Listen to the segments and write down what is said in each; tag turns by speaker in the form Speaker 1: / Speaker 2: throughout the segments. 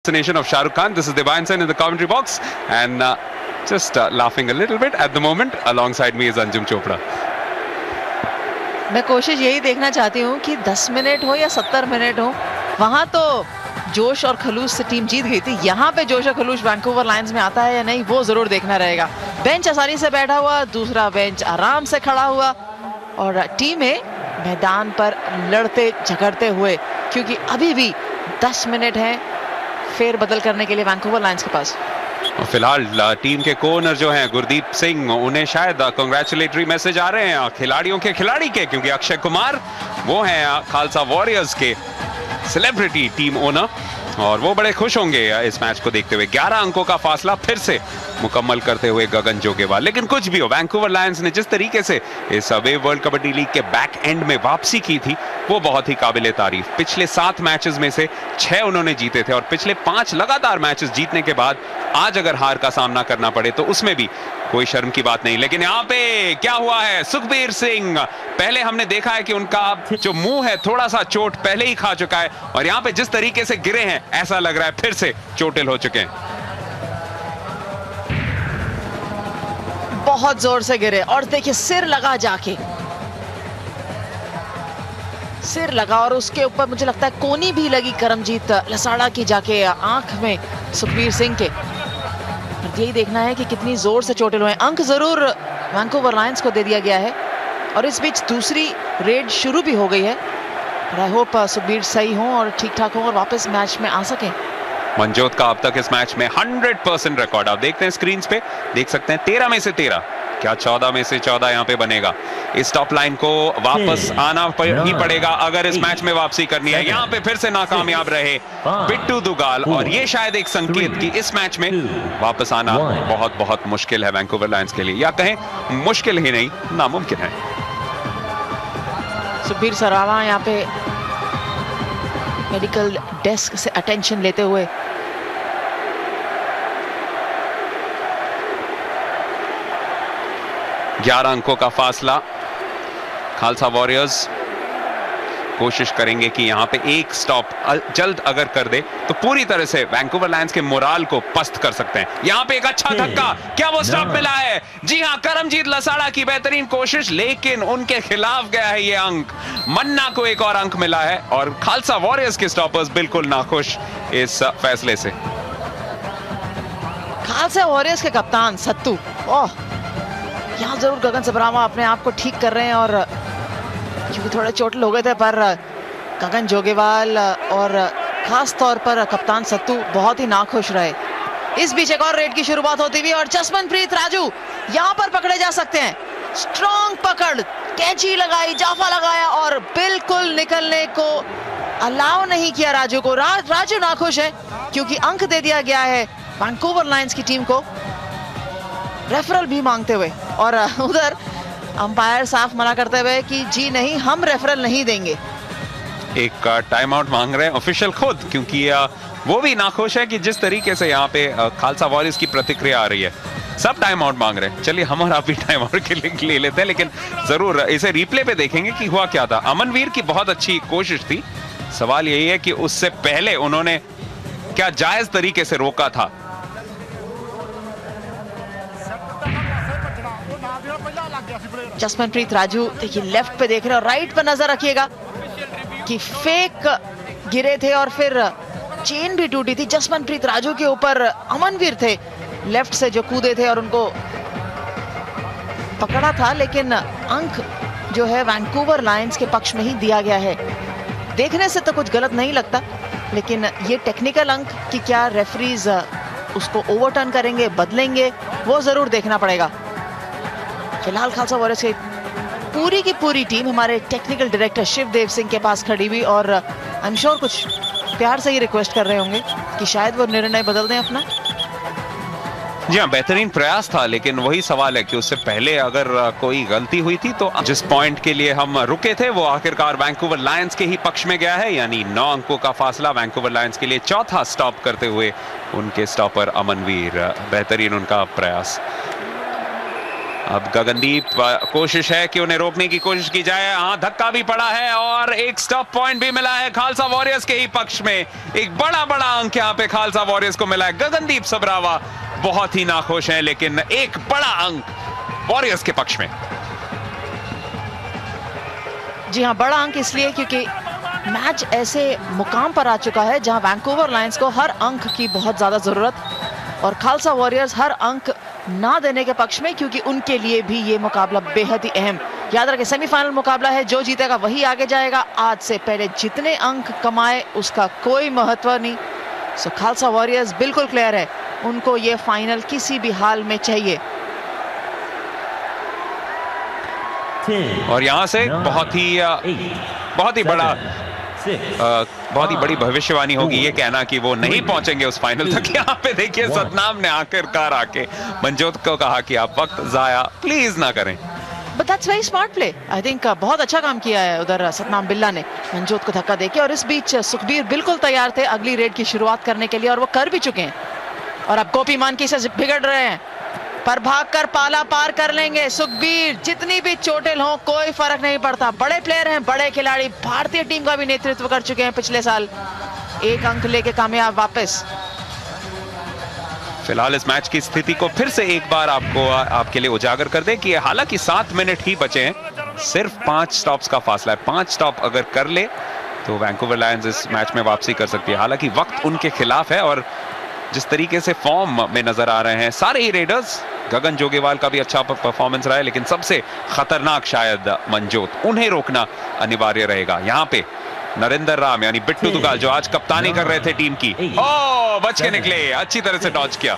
Speaker 1: Impersonation of Shah Rukh Khan. This is Devan Sen in the commentary box and just laughing a little bit at the moment. Alongside me is Anjum Chopra.
Speaker 2: मैं कोशिश यही देखना चाहती हूँ कि 10 minute हो या 70 minute हो, वहां तो जोश और खलूस से टीम जीत गई थी। यहाँ पे जोश और खलूस वैंकूवर लायंस में आता है या नहीं, वो जरूर देखना रहेगा। बेंच आसानी से बैठा हुआ, दूसरा बेंच आराम से खड़ा हुआ और टीमें मैदान पर लड़ते झगड़ते हुए, क्योंकि अभी भी 10 मिनट हैं फेर बदल करने के लिए वैंकूवर लायंस के पास।
Speaker 1: फिलहाल टीम के कोनर जो हैं गुरदीप सिंह, उन्हें शायद कांग्रेचुलेटरी मैसेज आ रहे हैं खिलाड़ियों के खिलाड़ी के, क्योंकि अक्षय कुमार वो हैं खालसा वॉरियर्स के सेलिब्रिटी टीम ओनर और वो बड़े खुश होंगे इस मैच को देखते हुए। 11 अंकों का फासला फिर से मुकम्मल करते हुए गगन जोगेवाल। लेकिन कुछ भी हो, वैंकूवर लायंस ने जिस तरीके से इस वेव वर्ल्ड कबड्डी लीग के बैक एंड में वापसी की थी वो बहुत ही काबिले तारीफ। पिछले 7 मैचेस में से 6 उन्होंने जीते थे और पिछले 5 लगातार मैचेस जीतने के बाद आज अगर हार का सामना करना पड़े तो उसमें भी कोई शर्म की बात नहीं। लेकिन यहाँ पे क्या हुआ है, सुखबीर सिंह, पहले हमने देखा है कि उनका जो मुंह है थोड़ा सा चोट पहले ही खा चुका है और यहाँ पे जिस तरीके से गिरे हैं ऐसा लग रहा है फिर से चोटिल हो चुके हैं।
Speaker 2: बहुत जोर से गिरे और देखिए सिर लगा, जाके सिर लगा और उसके ऊपर मुझे लगता है कोनी भी लगी करमजीत लसाड़ा की जाके आंख में सुखबीर सिंह के। यही देखना है कि कितनी जोर से चोटिल हुए। अंक जरूर वैंकूवर लायंस को दे दिया गया है और इस बीच दूसरी रेड शुरू भी हो गई है। आई होप सुखबीर सही हो और ठीक ठाक हो और वापस मैच में आ सकें।
Speaker 1: मनजोत का अब तक इस मैच में 100% रिकॉर्ड आप देखते हैं स्क्रीन पे, देख सकते हैं 13 में से 13, क्या 14 में से 14 यहाँ पे बनेगा। इस टॉप लाइन को वापस आना ही पड़ेगा अगर इस मैच में वापसी करनी है। यहाँ पे फिर से नाकामयाब रहे बिट्टू दुगाल और ये शायद एक संकेत कि इस मैच में वापस आना बहुत बहुत मुश्किल है वैंकूवर लायंस के लिए, या कहें मुश्किल ही नहीं नामुमकिन है।
Speaker 2: सुखबीर सरावा यहाँ पे मेडिकल डेस्क से अटेंशन लेते हुए।
Speaker 1: ग्यारह अंकों का फासला, खालसा वॉरियर्स कोशिश करेंगे कि यहां पे एक स्टॉप जल्द अगर कर दे तो पूरी तरह से वैंकूवर लायंस के मोराल को पस्त कर सकते हैं। यहां पे एक अच्छा धक्का, क्या वो स्टॉप मिला है? जी हां, करमजीत लसाड़ा की बेहतरीन कोशिश, लेकिन उनके खिलाफ गया है ये अंक। मन्ना को एक और अंक मिला है और खालसा वॉरियर्स के स्टॉपर्स बिल्कुल नाखुश इस फैसले से।
Speaker 2: खालसा वॉरियर्स के कप्तान सत्तू, ओह यहाँ जरूर गगन सबरावा अपने आप को ठीक कर रहे हैं और क्योंकि थोड़े चोटिल हो गए थे, पर गगन जोगेवाल और खास तौर पर कप्तान सत्तू बहुत ही नाखुश रहे। इस बीच एक और रेड की शुरुआत होती हुई और जसमनप्रीत राजू यहाँ पर पकड़े जा सकते हैं। स्ट्रॉन्ग पकड़, कैंची लगाई, जाफा लगाया और बिल्कुल निकलने को अलाउ नहीं किया राजू को। राजू नाखुश है क्योंकि अंक दे दिया गया है वैंकूवर लायंस की टीम को, रेफरल भी मांगते हुए, और उधर अंपायर साफ मना करते हुए कि जी नहीं, हम रेफरल नहीं देंगे।
Speaker 1: एक टाइम आउट मांग रहे हैं ऑफिशियल खुद, क्योंकि वो भी नाखुश है कि जिस तरीके से यहाँ पे खालसा वॉरियर्स की प्रतिक्रिया आ रही है। सब टाइम आउट मांग रहे हैं। चलिए हम और आप भी टाइम आउट के लिए ले लेते हैं, लेकिन जरूर इसे रिप्ले पे देखेंगे कि हुआ क्या था। अमनवीर की बहुत अच्छी कोशिश थी, सवाल यही है कि उससे पहले उन्होंने क्या जायज तरीके से रोका था।
Speaker 2: जसमनप्रीत राजू देखिए लेफ्ट पे देख रहे हैं और राइट पे नजर रखिएगा कि फेक गिरे थे और फिर चेन भी टूटी थी। जसमनप्रीत राजू के ऊपर अमनवीर थे लेफ्ट से जो कूदे थे और उनको पकड़ा था, लेकिन अंक जो है वैंकूवर लायंस के पक्ष में ही दिया गया है। देखने से तो कुछ गलत नहीं लगता, लेकिन ये टेक्निकल अंक कि क्या रेफरीज उसको ओवरटर्न करेंगे, बदलेंगे, वो जरूर देखना पड़ेगा। फिलहाल खालसा वॉरियर्स की पूरी टीम हमारे टेक्निकल डायरेक्टर शिवदेव सिंह के पास खड़ी हुई और आई एम श्योर कुछ प्यार से ही रिक्वेस्ट कर रहे होंगे कि शायद वो निर्णय बदल दें अपना।
Speaker 1: जी हाँ, बेहतरीन प्रयास था, लेकिन वही सवाल है कि उससे पहले अगर कोई गलती हुई थी तो जिस पॉइंट के लिए हम रुके थे वो आखिरकार वैंकूवर लायंस के ही पक्ष में गया है, यानी 9 अंकों का फासला वैंकूवर लायंस के लिए। चौथा स्टॉप करते हुए उनके स्टॉपर अमनवीर, बेहतरीन उनका प्रयास। अब गगनदीप कोशिश है कि उन्हें रोकने की कोशिश की जाए। हाँ, धक्का भी पड़ा है और एक स्टॉप पॉइंट भी मिला है खालसा वॉरियर्स के ही पक्ष में। एक बड़ा अंक यहाँ पे खालसा वॉरियर्स को मिला है। गगनदीप सबरावा बहुत ही नाखुश हैं, लेकिन एक बड़ा अंक वॉरियर्स के पक्ष में।
Speaker 2: जी हाँ, बड़ा अंक इसलिए क्योंकि मैच ऐसे मुकाम पर आ चुका है जहां वैंकूवर लायंस को हर अंक की बहुत ज्यादा जरूरत और खालसा वॉरियर्स हर अंक ना देने के पक्ष में, क्योंकि उनके लिए भी ये मुकाबला बेहद ही अहम। याद रखें, सेमीफाइनल मुकाबला है, जो जीतेगा वही आगे जाएगा। आज से पहले जितने अंक कमाए उसका कोई महत्व नहीं। सो खालसा वॉरियर्स बिल्कुल क्लियर है, उनको ये फाइनल किसी भी हाल में चाहिए।
Speaker 1: और यहां से बहुत ही बड़ी भविष्यवाणी होगी ये कहना कि वो नहीं पहुंचेंगे उस फाइनल तक। यहाँ पे देखिए, सतनाम ने आखिरकार आके मनजोत को कहा कि आप वक्त जाया प्लीज ना करें।
Speaker 2: But that's very smart play. I think बहुत अच्छा काम किया है उधर सतनाम बिल्ला ने मनजोत को धक्का देके। और इस बीच सुखबीर बिल्कुल तैयार थे अगली रेड की शुरुआत करने के लिए, और वो कर भी चुके हैं। और अब गोपी मानकी से बिगड़ रहे हैं, पर भागकर पाला पार कर लेंगे सुखबीर। जितनी भी चोटिल हो कोई फर्क नहीं पड़ता, बड़े प्लेयर हैं, बड़े खिलाड़ी, भारतीय टीम का भी नेतृत्व कर चुके हैं पिछले साल। एक अंक लेके कामयाब वापस।
Speaker 1: फिलहाल इस मैच की स्थिति को फिर से एक बार आपके लिए उजागर कर दें कि हालांकि 7 मिनट ही बचे हैं, सिर्फ 5 स्टॉप्स का फासला है। 5 स्टॉप अगर कर ले तो वैंकूवर लायंस इस मैच में वापसी कर सकती है। हालांकि वक्त उनके खिलाफ है और जिस तरीके से फॉर्म में नजर आ रहे हैं सारे ही रेडर्स, गगन जोगेवाल का भी अच्छा परफॉर्मेंस रहा है, लेकिन सबसे खतरनाक शायद मनजोत, उन्हें रोकना अनिवार्य रहेगा। यहाँ पे नरेंद्र राम यानी बिट्टू दुगाल जो आज कप्तानी कर रहे थे टीम की, बच के निकले, अच्छी तरह से डॉज किया।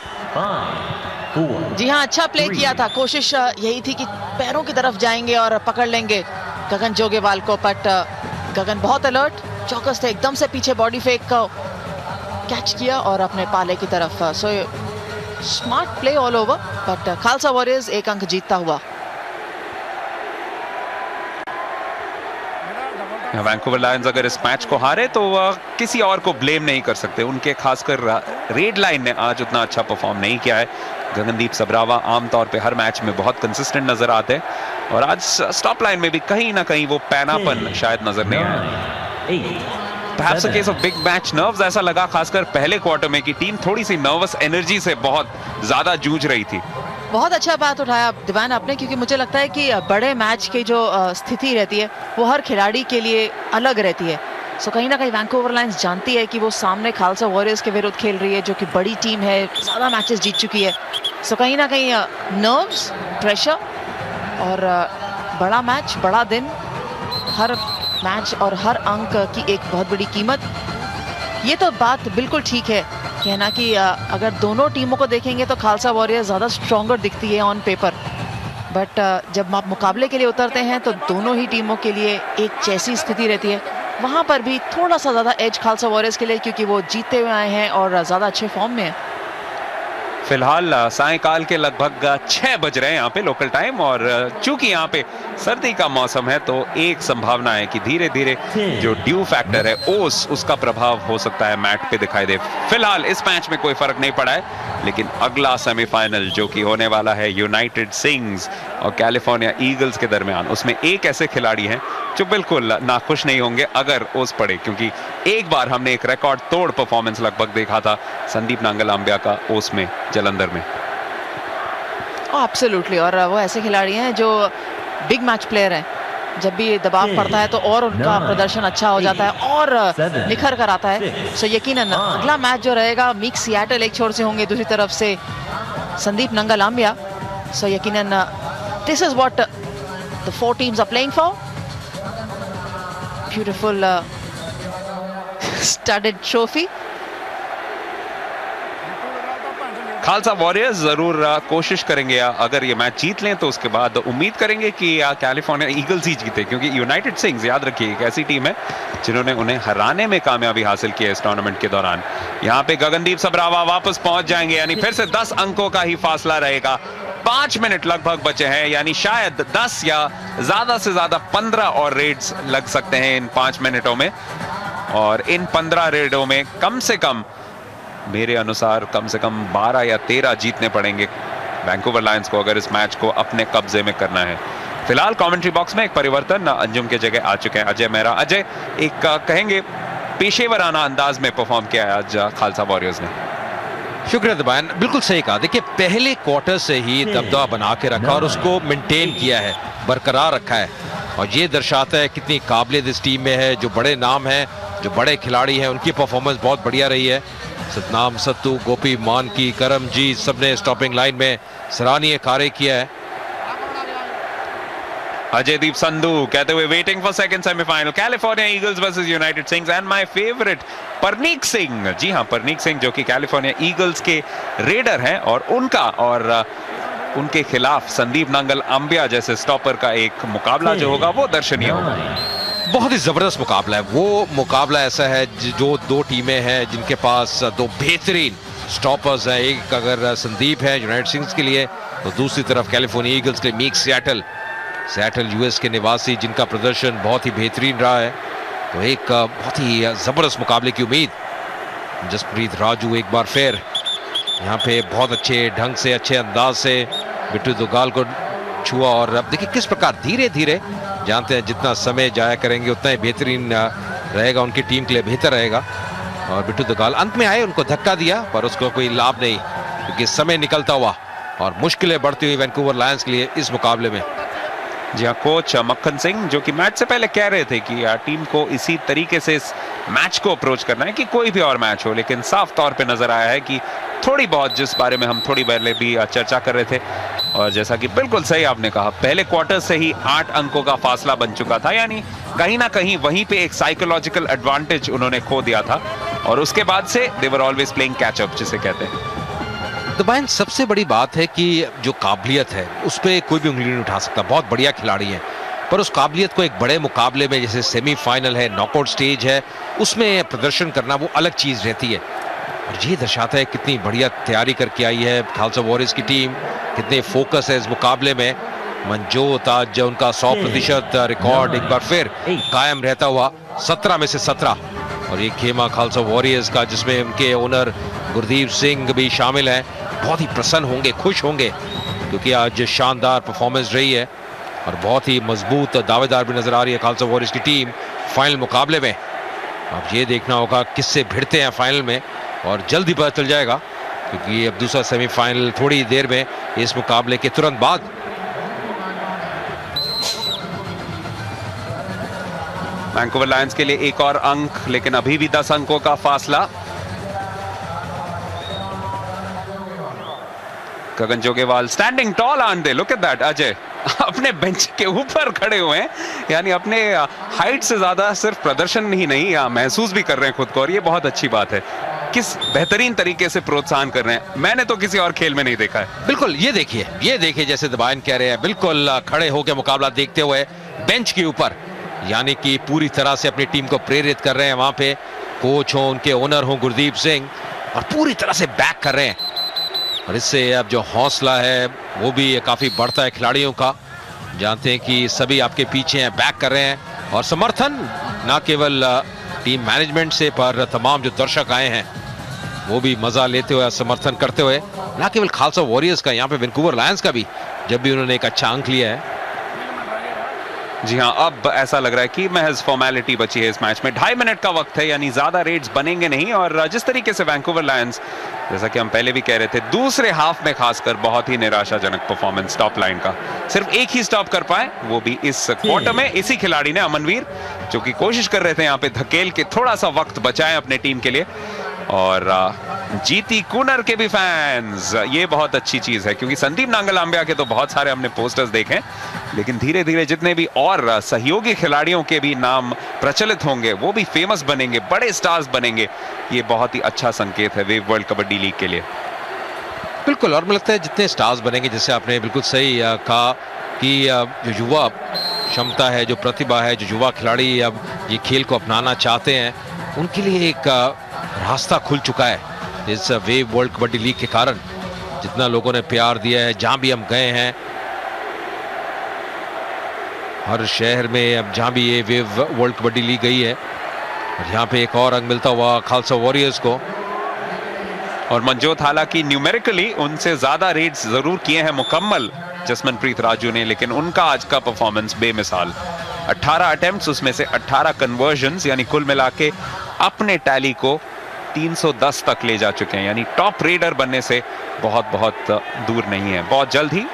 Speaker 2: जी हाँ, अच्छा प्ले किया था। कोशिश यही थी कि पैरों की तरफ जाएंगे और पकड़ लेंगे गगन जोगेवाल को, बट गगन बहुत अलर्ट, चौकस थे, एकदम से पीछे बॉडी फेक कैच किया और अपने पाले की तरफ। So smart play all over, but Khalsa warriors एक अंक जीतता हुआ।
Speaker 1: वैंकूवर लायंस अगर इस मैच को हारे तो किसी और को ब्लेम नहीं कर सकते। उनके खासकर रेड लाइन ने आज उतना अच्छा परफॉर्म नहीं किया है। गगनदीप सबरावा आमतौर पे हर मैच में बहुत कंसिस्टेंट नजर आते हैं और आज स्टॉप लाइन में भी कहीं ना कहीं वो पैनापन शायद नजर नहीं आया। Perhaps a case of big match nerves ऐसा लगा, खासकर पहले क्वार्टर में कि टीम थोड़ी सी नर्वस एनर्जी से बहुत ज्यादा जूझ रही थी।
Speaker 2: बहुत अच्छा बात उठाया दीवान आपने, क्योंकि मुझे लगता है कि बड़े मैच की जो स्थिति रहती है वो हर खिलाड़ी के लिए अलग रहती है। सो कहीं ना कहीं वैंकूवर लायंस जानती है कि वो सामने खालसा वॉरियर्स के विरुद्ध खेल रही है, जो कि बड़ी टीम है, ज्यादा मैचेस जीत चुकी है। सो कहीं ना कहीं नर्व्स, प्रेशर और बड़ा मैच, बड़ा दिन, हर मैच और हर अंक की एक बहुत बड़ी कीमत। ये तो बात बिल्कुल ठीक है कहना कि अगर दोनों टीमों को देखेंगे तो खालसा वॉरियर्स ज़्यादा स्ट्रॉन्गर दिखती है ऑन पेपर, बट जब आप मुकाबले के लिए उतरते हैं तो दोनों ही टीमों के लिए एक जैसी स्थिति रहती है। वहाँ पर भी थोड़ा सा ज़्यादा एज खालसा वॉरियर्स के लिए, क्योंकि वो जीते हुए आए हैं और ज़्यादा अच्छे फॉर्म में है।
Speaker 1: फिलहाल सायंकाल के लगभग 6 बज रहे हैं यहाँ पे लोकल टाइम, और चूंकि यहाँ पे सर्दी का मौसम है तो एक संभावना है कि धीरे धीरे जो ड्यू फैक्टर है ओस, उसका प्रभाव हो सकता है मैच पे दिखाई दे। फिलहाल इस मैच में कोई फर्क नहीं पड़ा है, लेकिन अगला सेमीफाइनल जो कि होने वाला है यूनाइटेड सिंग्स और कैलिफोर्निया ईगल्स के दरमियान, उसमें एक ऐसे खिलाड़ी हैं जो बिल्कुल नाखुश नहीं होंगे अगर ओस पड़े, क्योंकि एक बार हमने एक रिकॉर्ड तोड़ परफॉर्मेंस लगभग देखा था संदीप नांगलांबिया का ओस में, जलंधर में।
Speaker 2: एब्सोल्युटली, और वो ऐसे खिलाड़ी हैं जो बिग मैच प्लेयर हैं। जब भी दबाव पड़ता है तो और उनका प्रदर्शन अच्छा हो जाता है और निखर कर आता है। सो यकीनन अगला मैच जो रहेगा, मीक सियाटल एक छोर से होंगे, दूसरी तरफ से संदीप नांगलांबिया। सो यकीनन this is what the 4 teams are playing for. Beautiful studded trophy.
Speaker 1: Khalsa warriors जरूर कोशिश करेंगे, अगर ये मैच जीत लें तो उसके बाद उम्मीद करेंगे कि कैलिफोर्निया ईगल्स ही जीते, क्योंकि यूनाइटेड सिंग्स याद रखिए एक ऐसी टीम है जिन्होंने उन्हें हराने में कामयाबी हासिल की है इस टूर्नामेंट के दौरान। यहाँ पे गगनदीप सबरावा वापस पहुंच जाएंगे, यानी फिर से 10 अंकों का ही फासला रहेगा। 5 मिनट लगभग बचे हैं, यानी शायद 10 या ज्यादा से ज्यादा 15 और रेड्स लग सकते हैं इन 5 मिनटों में, और इन 15 रेडों में कम से कम मेरे अनुसार कम से कम 12 या 13 जीतने पड़ेंगे वैंकूवर लायंस को अगर इस मैच को अपने कब्जे में करना है। फिलहाल कमेंट्री बॉक्स में एक परिवर्तन, अंजुम के जगह आ चुके हैं अजय मेहरा। अजय, एक कहेंगे पेशेवराना अंदाज में परफॉर्म किया है आज खालसा वॉरियर्स ने।
Speaker 3: शुक्रिया दबान, बिल्कुल सही कहा। देखिए, पहले क्वार्टर से ही दबदबा बना के रखा और उसको मेंटेन किया है, बरकरार रखा है, और ये दर्शाता है कितनी काबिलियत इस टीम में है। जो बड़े नाम हैं, जो बड़े खिलाड़ी हैं, उनकी परफॉर्मेंस बहुत बढ़िया रही है। सतनाम सत्तू, गोपी मानकी, करमजीत, सबने स्टॉपिंग लाइन में सराहनीय कार्य किया है।
Speaker 1: अजयदीप संधू कहते हुए waiting for second semifinal, California Eagles versus United Singhs and my favourite Parneek Singh. जी हां, परनीक सिंह जो कि कैलिफोर्निया ईगल्स के रेडर हैं, और उनके खिलाफ संदीप नांगल अंबिया जैसे स्टॉपर का एक मुकाबला जो होगा वो दर्शनीय होगा।
Speaker 3: बहुत ही जबरदस्त मुकाबला है। वो मुकाबला ऐसा है जो दो टीमें हैं जिनके पास दो बेहतरीन स्टॉपर्स हैं। एक अगर संदीप है यूनाइटेड सिंग्स के लिए, तो दूसरी तरफ कैलिफोर्निया ईगल्स के लिए मीक सियाटल यूएस के निवासी, जिनका प्रदर्शन बहुत ही बेहतरीन रहा है। तो एक बहुत ही जबरदस्त मुकाबले की उम्मीद। जसप्रीत राजू एक बार फिर यहाँ पे बहुत अच्छे ढंग से, अच्छे अंदाज से बिट्टू दुगाल को छुआ, और अब देखिए किस प्रकार धीरे धीरे, जानते हैं जितना समय जाया करेंगे उतना ही बेहतरीन रहेगा, उनकी टीम के लिए बेहतर रहेगा। और बिट्टू दुगाल अंत में आए, उनको धक्का दिया पर उसको कोई लाभ नहीं, क्योंकि समय निकलता हुआ और मुश्किलें बढ़ती हुई वैंकूवर लायंस के लिए इस मुकाबले में।
Speaker 1: जी हाँ, कोच मक्खन सिंह जो कि मैच से पहले कह रहे थे कि टीम को इसी तरीके से इस मैच को अप्रोच करना है कि कोई भी और मैच हो, लेकिन साफ तौर पे नजर आया है कि थोड़ी बहुत, जिस बारे में हम थोड़ी पहले भी चर्चा कर रहे थे, और जैसा कि बिल्कुल सही आपने कहा, पहले क्वार्टर से ही 8 अंकों का फासला बन चुका था, यानी कहीं ना कहीं वहीं पे एक साइकोलॉजिकल एडवांटेज उन्होंने खो दिया था, और उसके बाद से they were always playing catch up जिसे कहते हैं।
Speaker 3: तो भाई सबसे बड़ी बात है कि जो काबिलियत है उस पर कोई भी उंगली नहीं उठा सकता। बहुत बढ़िया खिलाड़ी हैं, पर उस काबिलियत को एक बड़े मुकाबले में, जैसे सेमीफाइनल है, नॉकआउट स्टेज है, उसमें प्रदर्शन करना वो अलग चीज रहती है। और ये दर्शाता है कितनी बढ़िया तैयारी करके आई है खालसा वॉरियर्स की टीम, कितने फोकस है इस मुकाबले में। मनजोत आज उनका 100% रिकॉर्ड एक बार फिर कायम रहता हुआ, 17 में से 17। और ये खेमा खालसा वॉरियर्स का, जिसमें उनके ओनर गुरदीप सिंह भी शामिल हैं, बहुत ही प्रसन्न होंगे, खुश होंगे, क्योंकि आज शानदार परफॉर्मेंस रही है और बहुत ही मजबूत दावेदार भी नजर आ रही है खालसा वॉरियर्स की टीम फाइनल मुकाबले में। अब ये देखना होगा किससे भिड़ते हैं फाइनल में, और जल्द ही पता चल जाएगा, क्योंकि अब दूसरा सेमीफाइनल थोड़ी देर में, इस मुकाबले के तुरंत बाद।
Speaker 1: वैंकूवर लायंस के लिए एक और अंक, लेकिन अभी भी 10 अंकों का फासला। Gagan Jogewal standing tall, aren't they, look at that. Ajay अपने बेंच के ऊपर खड़े हुए हैं, यानी अपने हाइट से ज्यादा सिर्फ प्रदर्शन ही नहीं, महसूस भी कर रहे हैं खुद को, और ये बहुत अच्छी बात है। किस बेहतरीन तरीके से प्रोत्साहन कर रहे हैं, मैंने तो किसी और खेल में नहीं देखा है।
Speaker 3: बिल्कुल, ये देखिए जैसे दबायन कह रहे हैं, बिल्कुल खड़े होकर मुकाबला देखते हुए बेंच के ऊपर, यानी कि पूरी तरह से अपनी टीम को प्रेरित कर रहे हैं। वहां पे कोच हो, उनके ओनर हो गुरदीप सिंह, और पूरी तरह से बैक कर रहे हैं, और इससे अब जो हौसला है वो भी काफी बढ़ता है खिलाड़ियों का। जानते हैं कि सभी आपके पीछे हैं, बैक कर रहे हैं, और समर्थन ना केवल टीम मैनेजमेंट से, पर तमाम जो दर्शक आए हैं वो भी मजा लेते हुए, समर्थन करते हुए, ना केवल खालसा वॉरियर्स का, यहाँ पे वैंकूवर लायंस का भी, जब भी उन्होंने एक अच्छा अंक लिया है।
Speaker 1: जी हां, अब ऐसा लग रहा है कि महज फॉर्मेलिटी बची है इस मैच में। 2.5 मिनट का वक्त है, यानी ज्यादा रेड्स बनेंगे नहीं, और जिस तरीके से वैंकूवर लायंस, जैसा कि हम पहले भी कह रहे थे, दूसरे हाफ में खासकर बहुत ही निराशाजनक परफॉर्मेंस टॉप लाइन का, सिर्फ एक ही स्टॉप कर पाए, वो भी इस क्वार्टर में इसी खिलाड़ी ने, अमनवीर, जो कि कोशिश कर रहे थे यहाँ पे धकेल के थोड़ा सा वक्त बचाएं अपने टीम के लिए। और जीती कूनर के भी फैंस, ये बहुत अच्छी चीज है, क्योंकि संदीप नांगल अंबिया के तो बहुत सारे हमने पोस्टर्स देखे, लेकिन धीरे धीरे जितने भी और सहयोगी खिलाड़ियों के भी नाम प्रचलित होंगे, वो भी फेमस बनेंगे, बड़े स्टार्स बनेंगे, ये बहुत ही अच्छा संकेत है वेव वर्ल्ड कबड्डी लीग के लिए।
Speaker 3: बिल्कुल, और मुझे लगता है जितने स्टार्स बनेंगे, जैसे आपने बिल्कुल सही कहा कि जो युवा क्षमता है, जो प्रतिभा है, जो युवा खिलाड़ी अब ये खेल को अपनाना चाहते हैं, उनके लिए एक रास्ता खुल चुका है इस वेव वर्ल्ड कबड्डी लीग के कारण। जितना लोगों ने प्यार दिया है, जहां भी हम गए हैं, हर शहर में, अब जहां भी ये वेव वर्ल्ड कबड्डी लीग गई है, और यहाँ पे एक और अंक मिलता हुआ खालसा वॉरियर्स को।
Speaker 1: और मनजोत हालांकि न्यूमेरिकली उनसे ज्यादा रेड्स जरूर किए हैं मुकम्मल जसमनप्रीत राजू ने, लेकिन उनका आज का परफॉर्मेंस बेमिसाल। 18 अटेम्प्ट्स, उसमें से 18 कन्वर्जन्स, यानी कुल मिला के अपने टैली को 310 तक ले जा चुके हैं, यानी टॉप रेडर बनने से बहुत बहुत दूर नहीं है। बहुत जल्द ही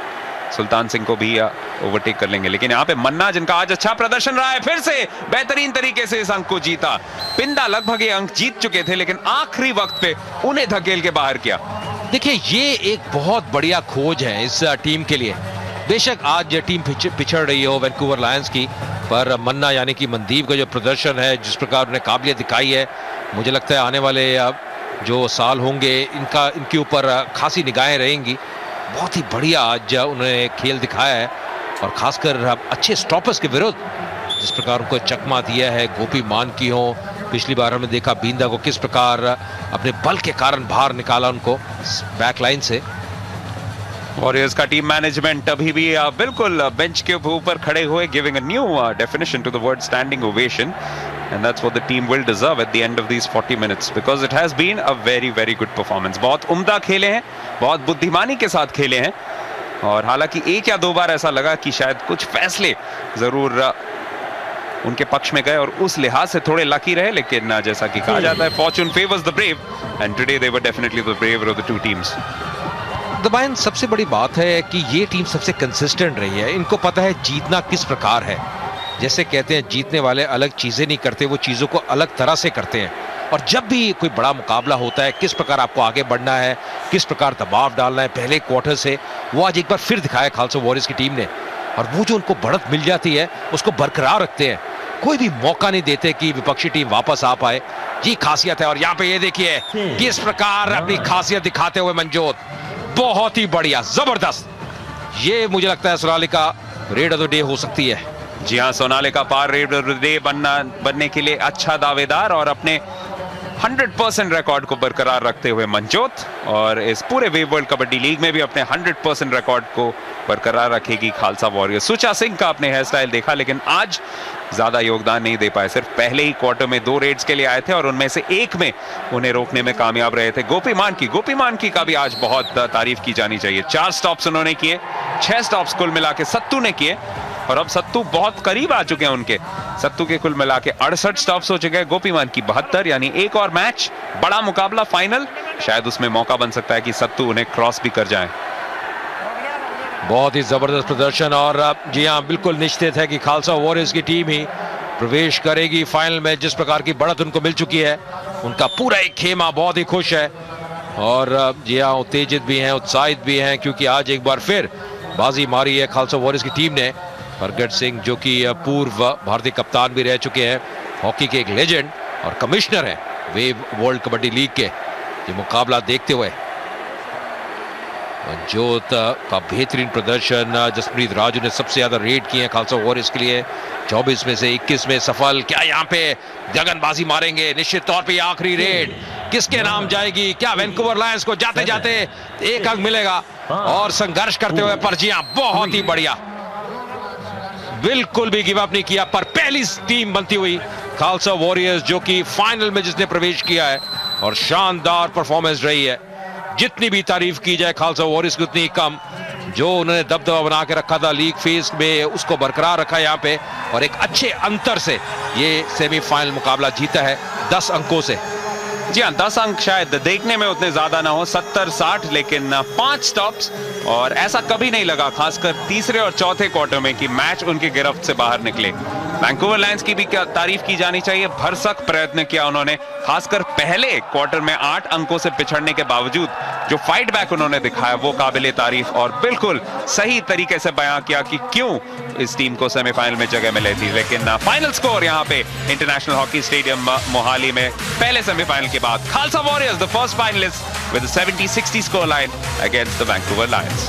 Speaker 1: सुल्तान सिंह को भी ओवरटेक कर लेंगे। लेकिन यहाँ पे मन्ना, जिनका आज अच्छा प्रदर्शन रहा है, फिर से बेहतरीन तरीके से इस अंक को जीता। पिंडा लगभग ये अंक जीत चुके थे, लेकिन आखिरी वक्त पे उन्हें धकेल के बाहर किया।
Speaker 3: देखिए, ये एक बहुत बढ़िया खोज है इस टीम के लिए। बेशक आज टीम पिछड़ रही हो वैंकूवर लायंस की, पर मन्ना यानी कि मनदीप का जो प्रदर्शन है, जिस प्रकार उन्हें काबिलियत दिखाई है, मुझे लगता है आने वाले जो साल होंगे इनके ऊपर खासी निगाहें रहेंगी। बहुत ही बढ़िया आज उन्होंने खेल दिखाया है, और खासकर अच्छे स्टॉपर्स के विरुद्ध जिस प्रकार उनको चकमा दिया है। गोपी मान की हो, पिछली बार हमने देखा बींदा को किस प्रकार अपने बल के कारण बाहर निकाला उनको बैक लाइन से।
Speaker 1: वॉरियर्स का टीम मैनेजमेंट अभी भी बिल्कुल बेंच के ऊपर खड़े हुए, giving a new definition to the word standing ovation, and that's what the team will deserve at the end of these 40 minutes, because it has been a very very good performance. बहुत उम्दा खेले हैं, बहुत बुद्धिमानी के साथ खेले हैं, और हालांकि एक या दो बार ऐसा लगा कि शायद कुछ फैसले जरूर उनके पक्ष में गए और उस लिहाज से थोड़े लकी रहे, लेकिन जैसा कि कहा जाता है, fortune favors the brave, and today they were definitely the braver of the two teams.
Speaker 3: दबाइन, सबसे बड़ी बात है कि ये टीम सबसे कंसिस्टेंट रही है। इनको पता है जीतना किस प्रकार है। जैसे कहते हैं, जीतने वाले अलग चीजें नहीं करते, वो चीजों को अलग तरह से करते हैं। और जब भी कोई बड़ा मुकाबला होता है, किस प्रकार आपको आगे बढ़ना है, किस प्रकार दबाव डालना है पहले क्वार्टर से, वो आज एक बार फिर दिखाया खालसा वॉरियर्स की टीम ने। और वो जो उनको बढ़त मिल जाती है, उसको बरकरार रखते हैं, कोई भी मौका नहीं देते कि विपक्षी टीम वापस आ पाए। ये खासियत है। और यहाँ पे ये देखिए किस प्रकार अपनी खासियत दिखाते हुए मनजोत, बहुत ही बढ़िया, जबरदस्त। ये मुझे लगता है Sonalika rid of the day हो सकती है।
Speaker 1: जी हाँ, सोनालिका पार रेड ऑफ द डे बनने के लिए अच्छा दावेदार, और अपने 100% रिकॉर्ड को बरकरार रखते हुए मनजोत, और इस पूरे वेव वर्ल्ड कबड्डी लीग में भी अपने 100% रिकॉर्ड को बरकरार रखेगी खालसा वॉरियर्स। सुचा सिंह का आपने हेयर स्टाइल देखा, लेकिन आज ज्यादा योगदान नहीं दे पाए। सिर्फ पहले ही क्वार्टर में 2 रेड्स के लिए आए थे, और उनमें से एक में उन्हें रोकने में कामयाब रहे थे। गोपी मानकी का भी आज बहुत तारीफ की जानी चाहिए। 4 स्टॉप्स उन्होंने किए, 6 स्टॉप्स कुल मिला के सत्तू ने किए, और अब सत्तू बहुत करीब आ चुके हैं उनके। सत्तू के कुल मिला के 68 स्टॉप्स हो चुके हैं, गोपी मान की 72, यानी एक और मैच, बड़ा मुकाबला फाइनल, शायद उसमें मौका बन सकता है कि सत्तू उन्हें क्रॉस भी कर जाए।
Speaker 3: बहुत ही जबरदस्त प्रदर्शन, और जी हाँ, बिल्कुल निश्चित है कि खालसा वॉरियर्स की टीम ही प्रवेश करेगी फाइनल में। जिस प्रकार की बढ़त उनको मिल चुकी है, उनका पूरा एक खेमा बहुत ही खुश है, और जी हाँ, उत्तेजित भी हैं, उत्साहित भी हैं, क्योंकि आज एक बार फिर बाजी मारी है खालसा वॉरियर्स की टीम ने। प्रगट सिंह, जो कि पूर्व भारतीय कप्तान भी रह चुके हैं, हॉकी के एक लेजेंड और कमिश्नर हैं वेव वर्ल्ड कबड्डी लीग के, ये मुकाबला देखते हुए मनजोत का बेहतरीन प्रदर्शन। जसप्रीत राजू ने सबसे ज्यादा रेड किए हैं खालसा वॉरियर्स के लिए, 24 में से 21 में सफल। क्या यहाँ पे गगनबाजी मारेंगे? निश्चित तौर पे आखिरी रेड किसके नाम जाएगी? क्या वैंकूवर लायंस को जाते जाते 1 अंक मिलेगा? और संघर्ष करते हुए पर्चियां, बहुत ही बढ़िया, बिल्कुल भी गिव अप नहीं किया। पर पहली टीम बनती हुई खालसा वॉरियर्स, जो कि फाइनल में जिसने प्रवेश किया है, और शानदार परफॉर्मेंस रही है। जितनी भी तारीफ की जाए खालसा वॉरियर्स की उतनी कम। जो उन्होंने दबदबा बना के रखा था लीग फेज में, उसको बरकरार रखा यहाँ पे, और एक अच्छे अंतर से ये सेमीफाइनल मुकाबला जीता है 10 अंकों से।
Speaker 1: जी हाँ, 10 अंक शायद देखने में उतने ज्यादा ना हो, 70-60, लेकिन 5 स्टॉप्स, और ऐसा कभी नहीं लगा, खासकर तीसरे और चौथे क्वार्टर में, कि मैच उनकी गिरफ्त से बाहर निकले। वैंकूवर लायंस की भी तारीफ की जानी चाहिए, भरसक प्रयत्न किया उन्होंने, खासकर पहले क्वार्टर में 8 अंकों से पिछड़ने के बावजूद जो फाइट बैक उन्होंने दिखाया, वो काबिले तारीफ, और बिल्कुल सही तरीके से बयां किया कि क्यों इस टीम को सेमीफाइनल में जगह मिली थी। लेकिन फाइनल स्कोर यहाँ पे इंटरनेशनल हॉकी स्टेडियम मोहाली में पहले सेमीफाइनल के बाद, Khalsa warriors the first finalist with 70-60 score line against the Vancouver Lions.